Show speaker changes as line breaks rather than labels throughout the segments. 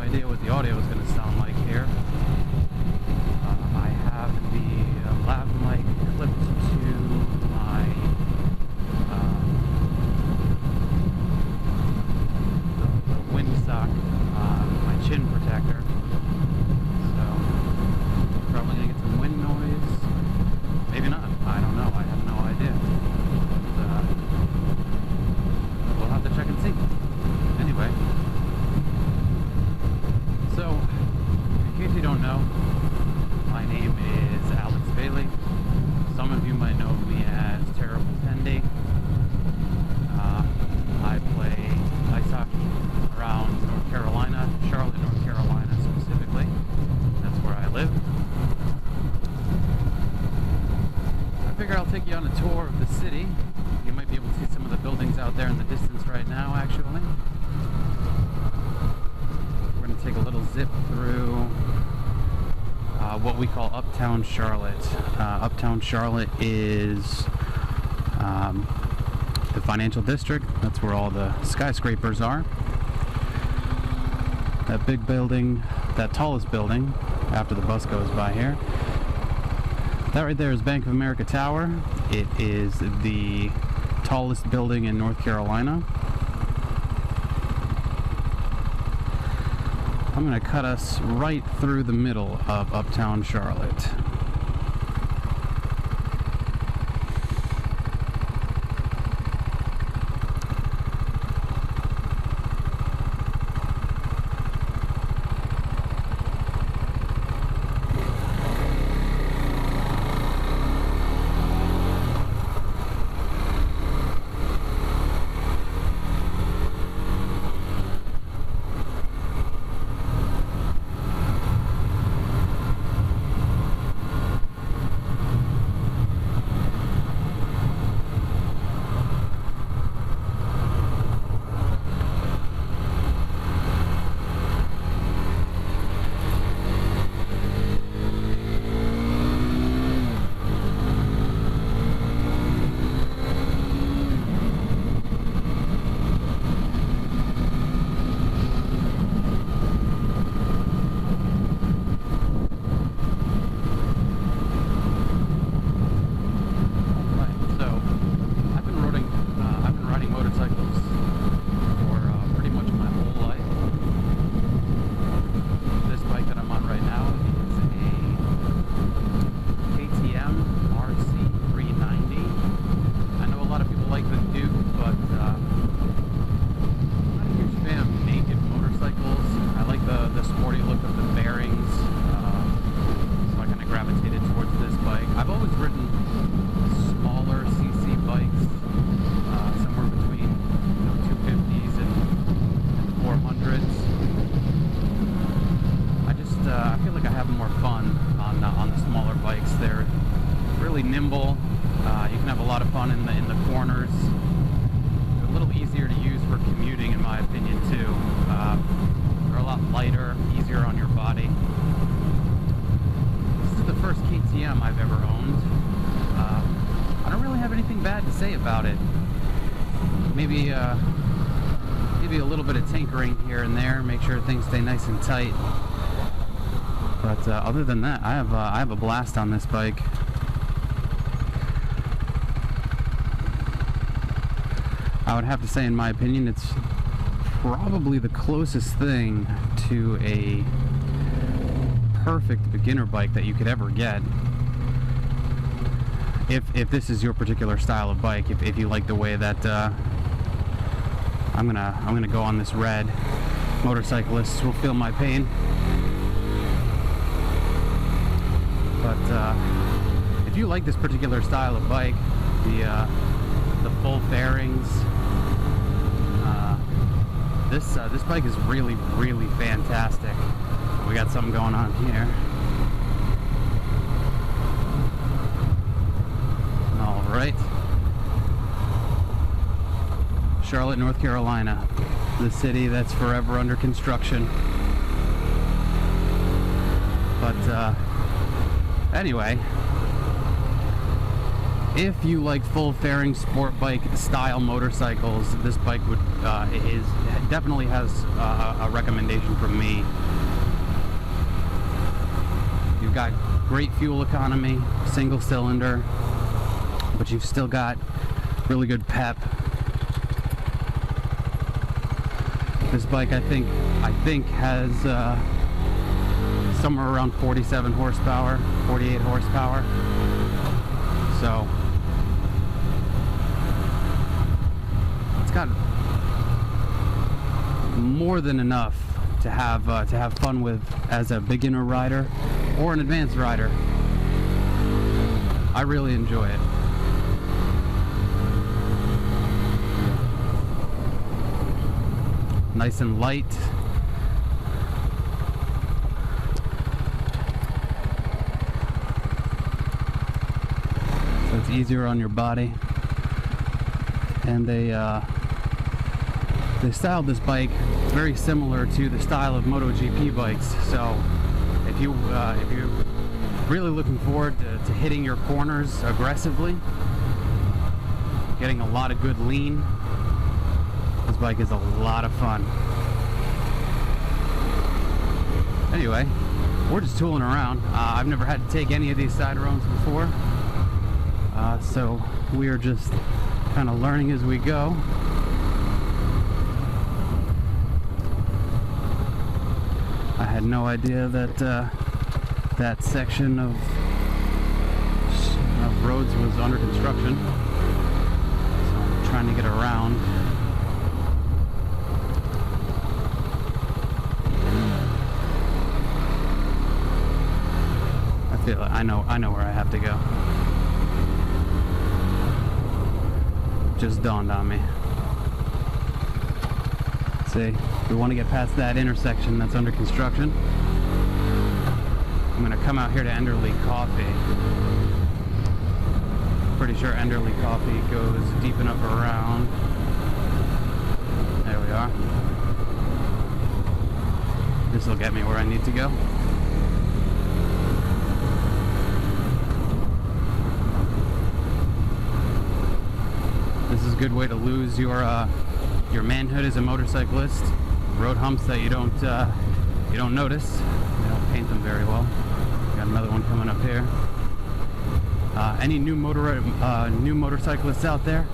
idea what the audio is going to sound like here. I have the lav mic clipped to my the windsock on my chin protector. So probably going to get some wind noise. Maybe not. I don't know. I have no idea. But, we'll have to check and see. Anyway. So, in case you don't know, my name is Alex Bailey. Some of you might know me as Terrible Tendy. I play ice hockey around North Carolina, Charlotte, North Carolina specifically. That's where I live. I figure I'll take you on a tour of the city. You might be able to see some of the buildings out there in the distance right now, actually. We're going to take a little zip through what we call Uptown Charlotte. Uptown Charlotte is the financial district. That's where all the skyscrapers are. That big building, that tallest building, after the bus goes by here. That right there is Bank of America Tower. It is the tallest building in North Carolina. I'm going to cut us right through the middle of Uptown Charlotte. Nimble. You can have a lot of fun in the corners. They're a little easier to use for commuting, in my opinion, too. They're a lot lighter, easier on your body. This is the first KTM I've ever owned. I don't really have anything bad to say about it. Maybe a little bit of tinkering here and there, make sure things stay nice and tight. But other than that, I have a blast on this bike. I would have to say, in my opinion, it's probably the closest thing to a perfect beginner bike that you could ever get. If this is your particular style of bike, if you like the way that I'm gonna go on this red. Motorcyclists will feel my pain. But if you like this particular style of bike, the full fairings, this bike is really, really fantastic. We got something going on here. All right. Charlotte, North Carolina, the city that's forever under construction. But anyway, if you like full fairing sport bike style motorcycles, this bike would definitely has a recommendation from me. You've got great fuel economy, single cylinder, but you've still got really good pep. This bike, I think has somewhere around 47 horsepower, 48 horsepower. So it's got more than enough to have fun with as a beginner rider or an advanced rider. I really enjoy it. Nice and light. So it's easier on your body. And they styled this bike very similar to the style of MotoGP bikes. So if you're really looking forward to hitting your corners aggressively, getting a lot of good lean, this bike is a lot of fun. Anyway, we're just tooling around. I've never had to take any of these side roads before, so we are just kind of learning as we go. I had no idea that that section of roads was under construction, so I'm trying to get around. I know where I have to go. Just dawned on me. See, we want to get past that intersection that's under construction. I'm gonna come out here to Enderley Coffee. Pretty sure Enderley Coffee goes deep enough around. There we are. This will get me where I need to go. This is a good way to lose your manhood as a motorcyclist. Road humps that you don't notice. They don't paint them very well. Got another one coming up here. Any new motorcyclists out there?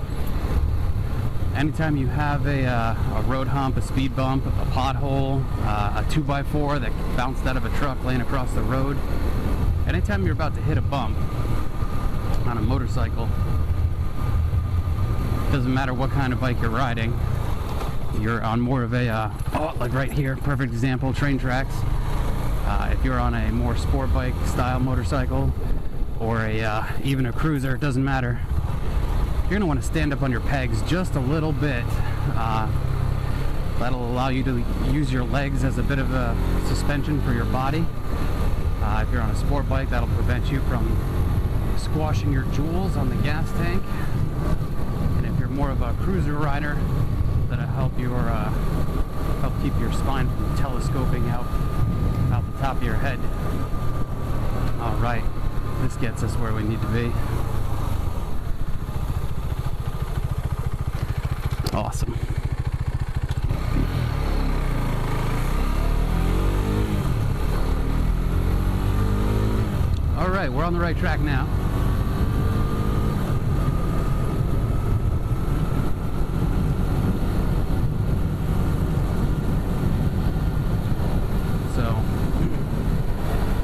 Anytime you have a road hump, a speed bump, a pothole, a 2x4 that bounced out of a truck laying across the road, anytime you're about to hit a bump on a motorcycle, doesn't matter what kind of bike you're riding, you're on more of a, like right here, perfect example, train tracks. If you're on a more sport bike style motorcycle or even a cruiser, it doesn't matter. You're going to want to stand up on your pegs just a little bit. That'll allow you to use your legs as a bit of a suspension for your body. If you're on a sport bike, that'll prevent you from squashing your jewels on the gas tank. More of a cruiser rider, that'll help keep your spine from telescoping out the top of your head. All right, this gets us where we need to be. Awesome. All right, we're on the right track now.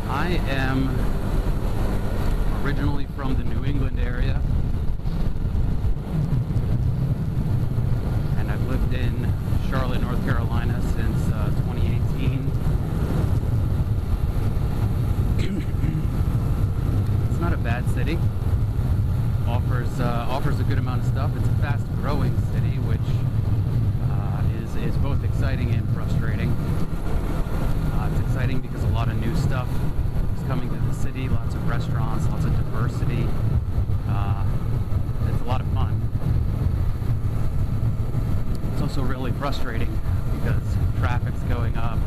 I am originally from the New England area, and I've lived in Charlotte, North Carolina since 2018. It's not a bad city. Offers a good amount of stuff. It's a fast-growing city, which is both exciting and frustrating. It's exciting because a lot of new stuff coming to the city, lots of restaurants, lots of diversity. It's a lot of fun. It's also really frustrating because traffic's going up,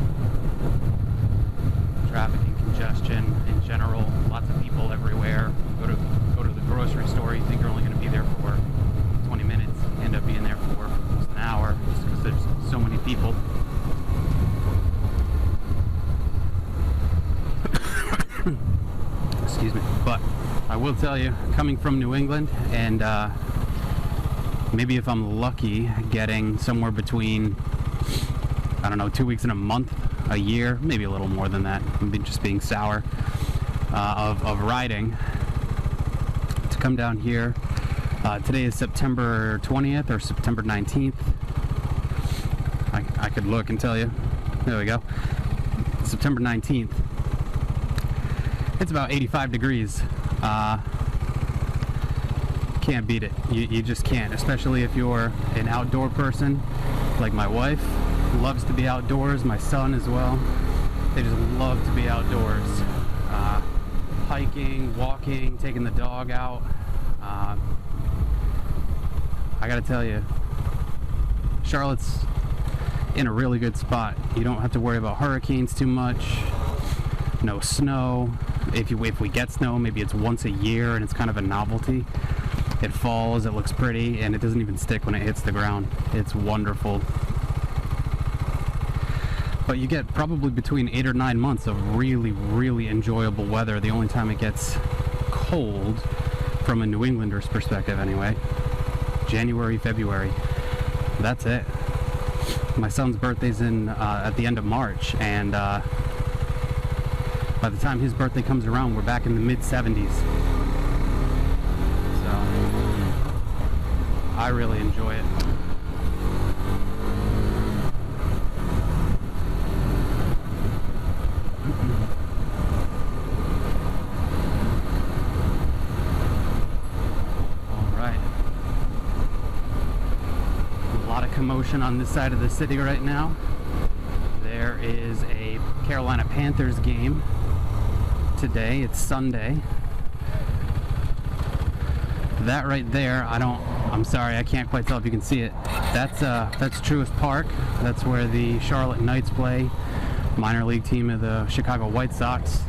traffic and congestion in general, lots of people everywhere. Go to the grocery grocery store, you think you're only going to be there for 20 minutes. You end up being there for almost an hour just because there's so many people. Excuse me. But I will tell you, coming from New England, and maybe if I'm lucky, getting somewhere between, I don't know, 2 weeks and a month, a year, maybe a little more than that, just being sour, of riding, to come down here. Today is September 20th or September 19th. I could look and tell you. There we go. September 19th. It's about 85 degrees. Can't beat it. You just can't, especially if you're an outdoor person like my wife. Loves to be outdoors, my son as well. They just love to be outdoors. Hiking, walking, taking the dog out. I gotta tell you, Charlotte's in a really good spot. You don't have to worry about hurricanes too much. No snow. If we get snow, maybe it's once a year and it's kind of a novelty. It falls, it looks pretty, and it doesn't even stick when it hits the ground. It's wonderful. But you get probably between 8 or 9 months of really, really enjoyable weather. The only time it gets cold, from a New Englander's perspective anyway, January, February. That's it. My son's birthday's in at the end of March, and by the time his birthday comes around, we're back in the mid-70s. So I really enjoy it. Commotion on this side of the city right now. There is a Carolina Panthers game today. It's Sunday. That right there, I'm sorry, I can't quite tell if you can see it. That's Truist Park. That's where the Charlotte Knights play, minor league team of the Chicago White Sox.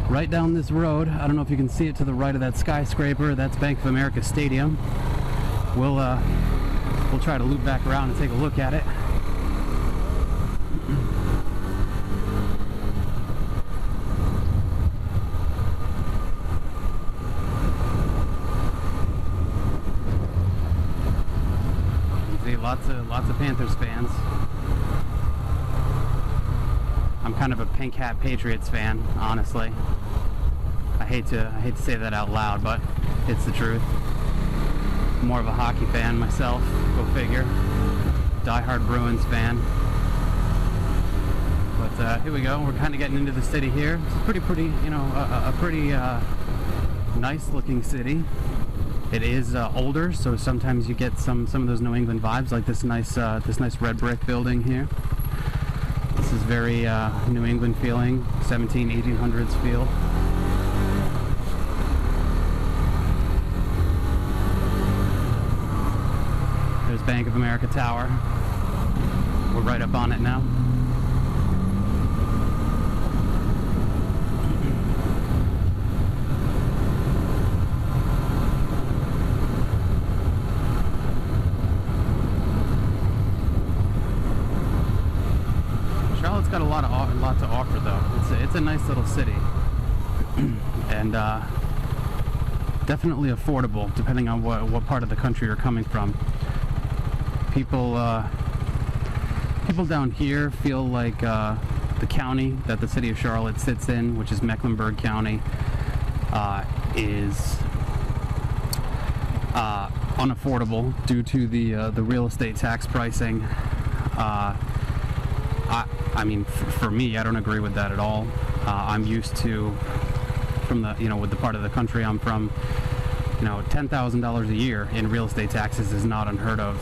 Right down this road, I don't know if you can see it to the right of that skyscraper, that's Bank of America Stadium. We'll try to loop back around and take a look at it. You can see lots of Panthers fans. I'm kind of a Pink Hat Patriots fan, honestly. I hate to say that out loud, but it's the truth. More of a hockey fan myself, go figure. Die-hard Bruins fan. But here we go, we're kind of getting into the city here. It's pretty, you know, a pretty nice looking city. It is older, so sometimes you get some of those New England vibes, like this nice red brick building here. This is very New England feeling, 1800s feel. There's Bank of America Tower. We're right up on it now. Charlotte's got a lot to offer, though. It's a nice little city, and definitely affordable depending on what part of the country you're coming from. People down here feel like the county that the city of Charlotte sits in, which is Mecklenburg County, is unaffordable due to the real estate tax pricing. I mean, for me, I don't agree with that at all. I'm used to, with the part of the country I'm from, $10,000 a year in real estate taxes is not unheard of.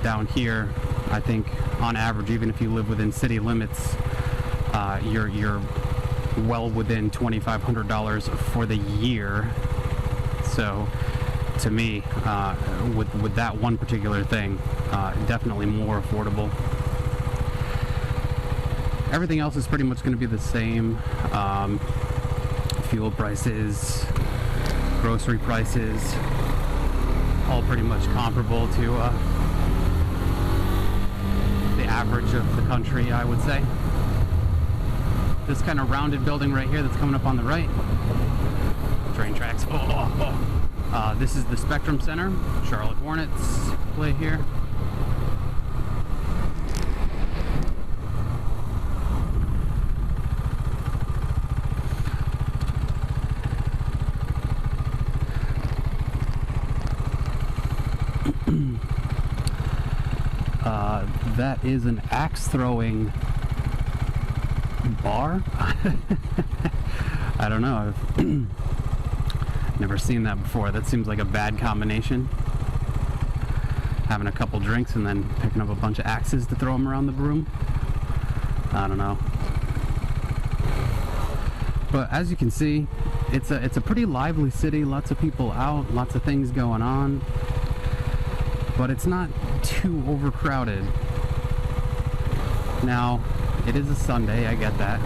Down here, I think on average, even if you live within city limits, you're well within $2,500 for the year. So to me, with that one particular thing, definitely more affordable. Everything else is pretty much going to be the same. Fuel prices, Grocery prices, all pretty much comparable to the average of the country, I would say. This kind of rounded building right here that's coming up on the right. Train tracks. This is the Spectrum Center. Charlotte Hornets play here. That is an axe throwing bar. I don't know. I've never seen that before. That seems like a bad combination. Having a couple drinks and then picking up a bunch of axes to throw them around the room. I don't know. But as you can see, it's a pretty lively city. Lots of people out, lots of things going on. But it's not too overcrowded. Now, it is a Sunday, I get that.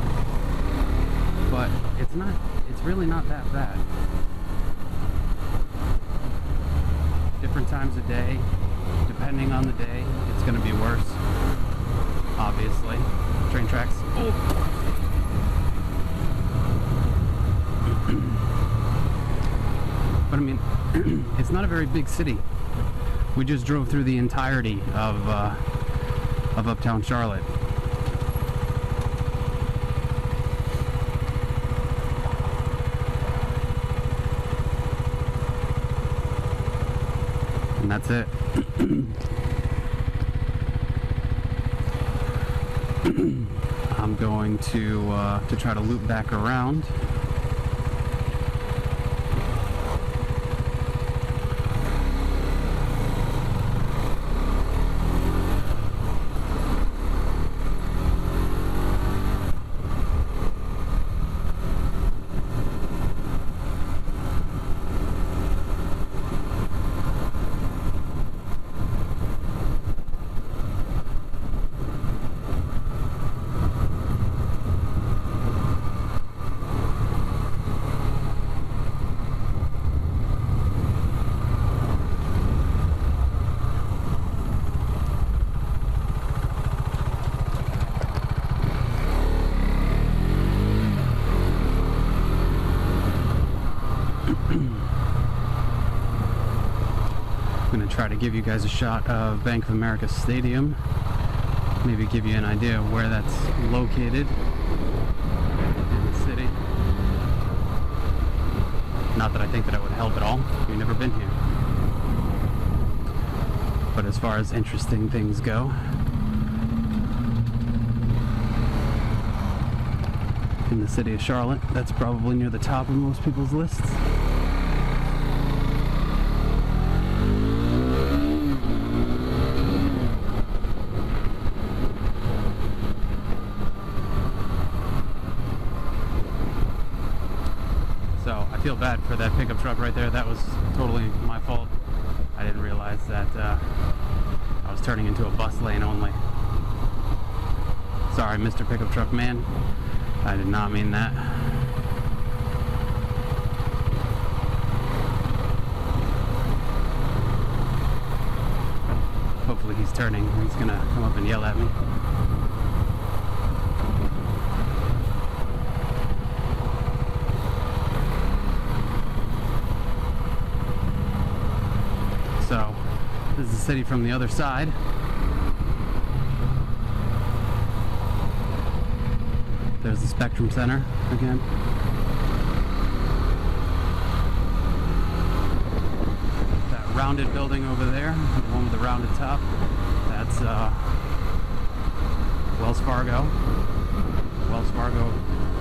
But it's really not that bad. Different times of day, depending on the day, it's gonna be worse. Obviously. Train tracks. But I mean, it's not a very big city. We just drove through the entirety of Uptown Charlotte. And that's it. I'm going to try to loop back around. I'm going to try to give you guys a shot of Bank of America Stadium. Maybe give you an idea of where that's located in the city. Not that I think that would help at all. You've never been here. But as far as interesting things go, in the city of Charlotte, that's probably near the top of most people's lists. So I feel bad for that pickup truck right there. That was totally my fault. I didn't realize that I was turning into a bus lane only. Sorry, Mr. Pickup Truck Man. I did not mean that. Hopefully he's turning. He's gonna come up and yell at me. So, this is the city from the other side. There's the Spectrum Center again. That rounded building over there, the one with the rounded top, that's Wells Fargo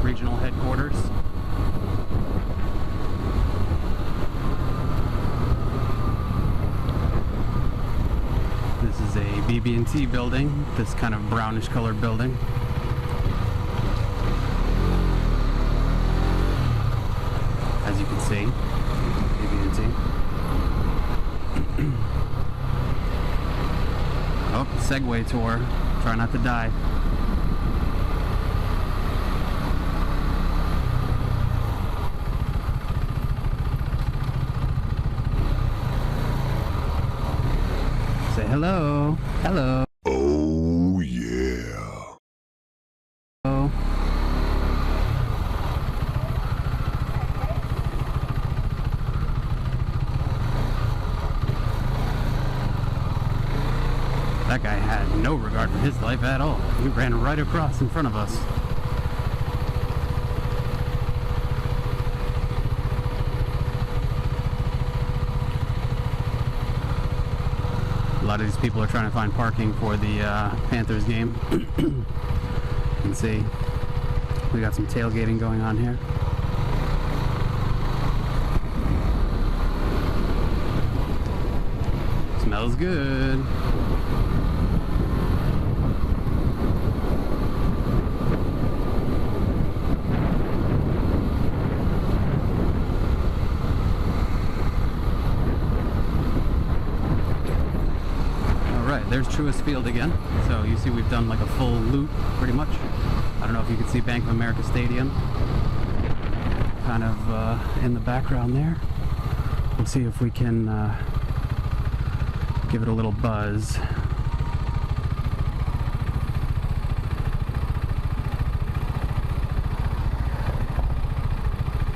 Regional Headquarters. This is a BB&T building, this kind of brownish colored building. As you can see, BB&T. Oh, Segway tour. Try not to die. Hello. Hello.
Oh, yeah.
Oh. That guy had no regard for his life at all. He ran right across in front of us. A lot of these people are trying to find parking for the Panthers game. You can see we got some tailgating going on here. Smells good. There's Truist Field again. So you see we've done like a full loop pretty much. I don't know if you can see Bank of America Stadium kind of in the background there. We'll see if we can give it a little buzz.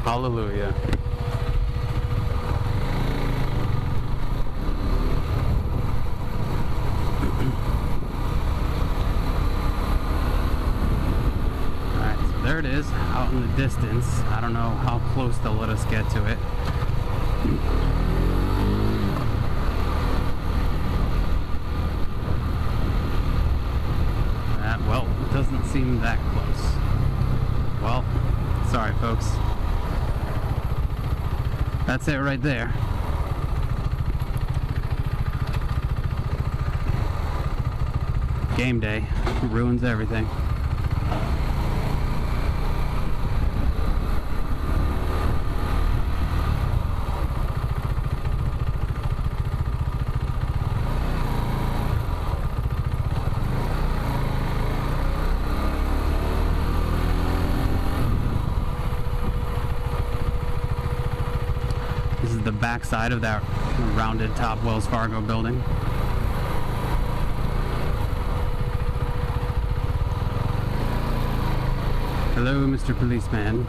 Hallelujah. There it is, out in the distance. I don't know how close they'll let us get to it. Well, it doesn't seem that close. Well, sorry folks. That's it right there. Game day ruins everything. This is the back side of that rounded top Wells Fargo building. Hello, Mr. Policeman.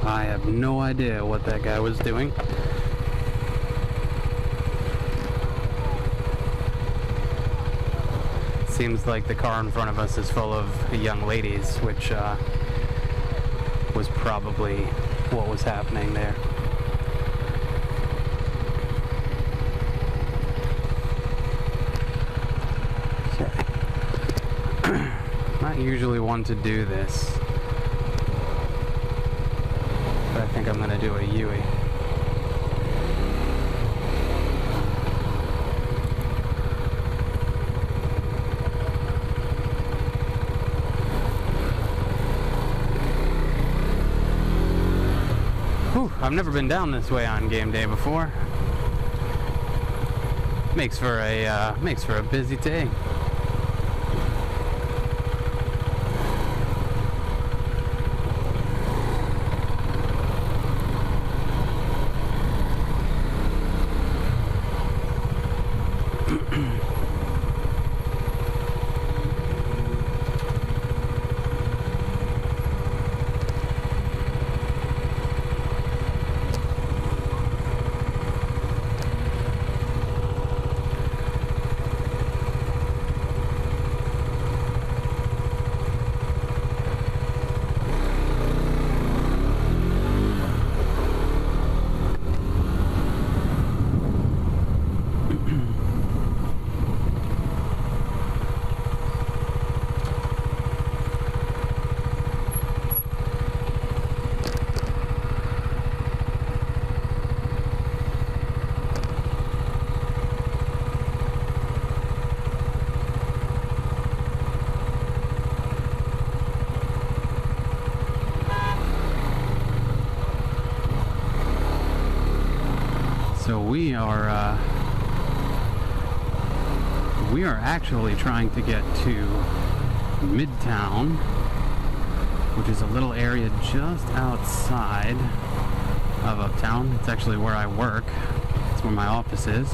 I have no idea what that guy was doing. Seems like the car in front of us is full of young ladies, which was probably what was happening there. Okay. Not usually one to do this, but I think I'm gonna do a Yui. I've never been down this way on game day before. Makes for a busy day. we are actually trying to get to Midtown, which is a little area just outside of Uptown. It's actually where I work. It's where my office is.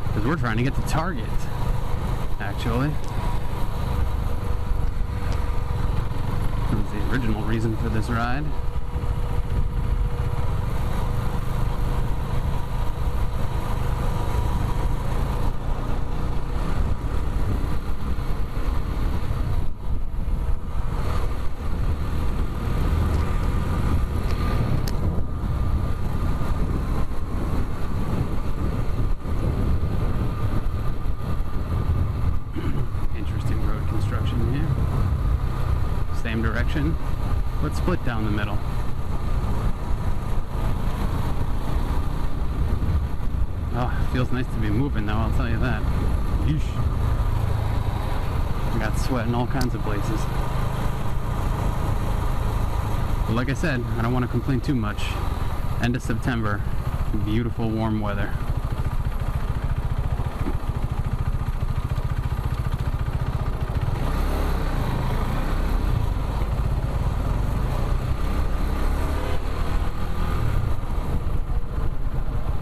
Because we're trying to get to Target, actually. That was the original reason for this ride. Same direction, but split down the middle. Oh, it feels nice to be moving though, I'll tell you that. Yeesh. I got sweat in all kinds of places. But like I said, I don't want to complain too much. End of September, beautiful warm weather.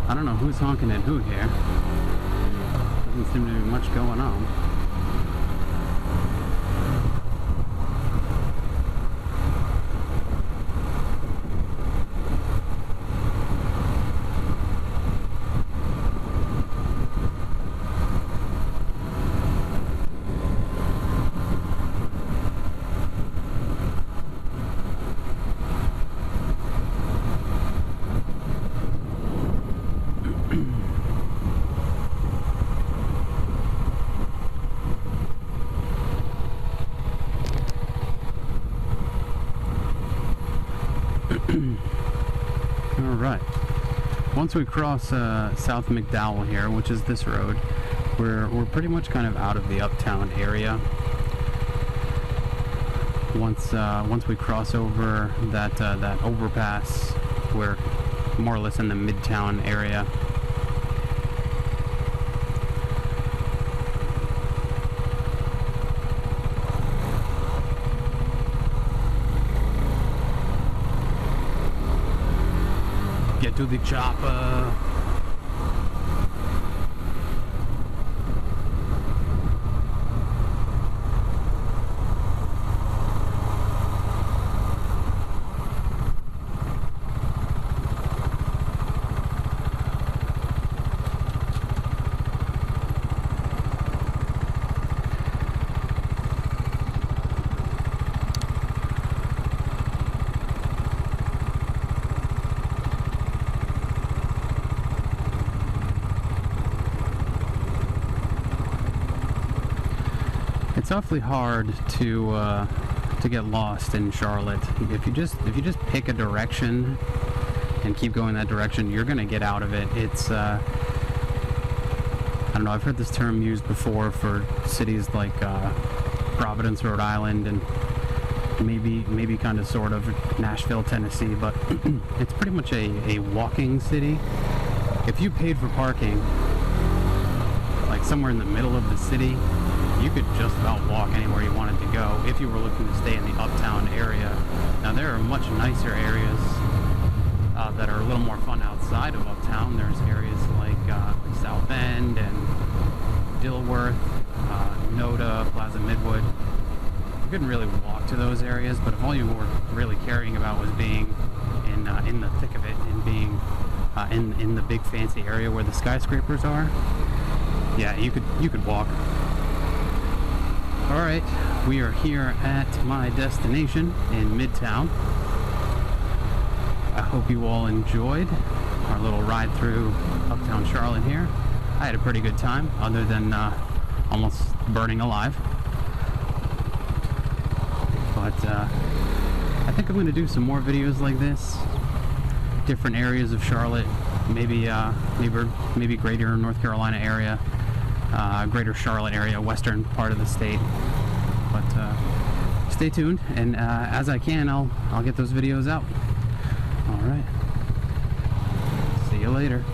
I don't know who's honking at who here. Doesn't seem to be much going on. Alright, once we cross South McDowell here, which is this road, we're pretty much kind of out of the Uptown area. Once we cross over that overpass, we're more or less in the Midtown area. Get to the chopper. It's awfully hard to get lost in Charlotte. If you just pick a direction and keep going that direction, you're gonna get out of it. It's I don't know. I've heard this term used before for cities like Providence, Rhode Island, and maybe kind of sort of Nashville, Tennessee. But it's pretty much a walking city. If you paid for parking, like somewhere in the middle of the city, you could just about walk anywhere you wanted to go if you were looking to stay in the Uptown area. Now there are much nicer areas that are a little more fun outside of Uptown. There's areas like South End and Dilworth, Noda, Plaza Midwood. You couldn't really walk to those areas, but if all you were really caring about was being in the thick of it and being in the big fancy area where the skyscrapers are, yeah, you could walk. Alright, we are here at my destination in Midtown. I hope you all enjoyed our little ride through Uptown Charlotte here. I had a pretty good time, other than almost burning alive. But I think I'm going to do some more videos like this. Different areas of Charlotte, maybe greater North Carolina area. Greater Charlotte area, western part of the state. But stay tuned, and as I can, I'll get those videos out. All right. See you later.